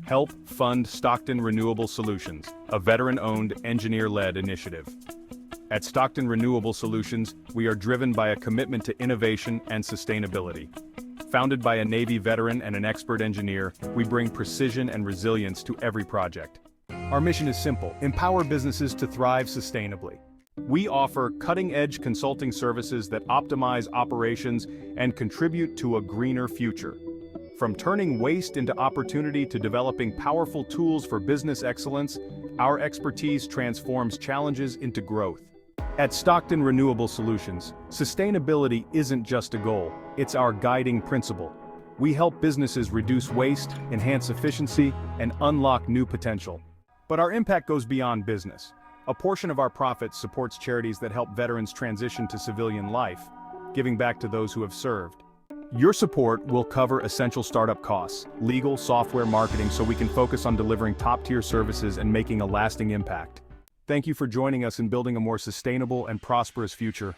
Help fund Stockton Renewable Solutions, a veteran-owned, engineer-led initiative. At Stockton Renewable Solutions, we are driven by a commitment to innovation and sustainability. Founded by a Navy veteran and an expert engineer, we bring precision and resilience to every project. Our mission is simple: empower businesses to thrive sustainably. We offer cutting-edge consulting services that optimize operations and contribute to a greener future. From turning waste into opportunity to developing powerful tools for business excellence, our expertise transforms challenges into growth. At Stockton Renewable Solutions, sustainability isn't just a goal, it's our guiding principle. We help businesses reduce waste, enhance efficiency, and unlock new potential. But our impact goes beyond business. A portion of our profits supports charities that help veterans transition to civilian life, giving back to those who have served. Your support will cover essential startup costs, legal, software, marketing, so we can focus on delivering top-tier services and making a lasting impact. Thank you for joining us in building a more sustainable and prosperous future.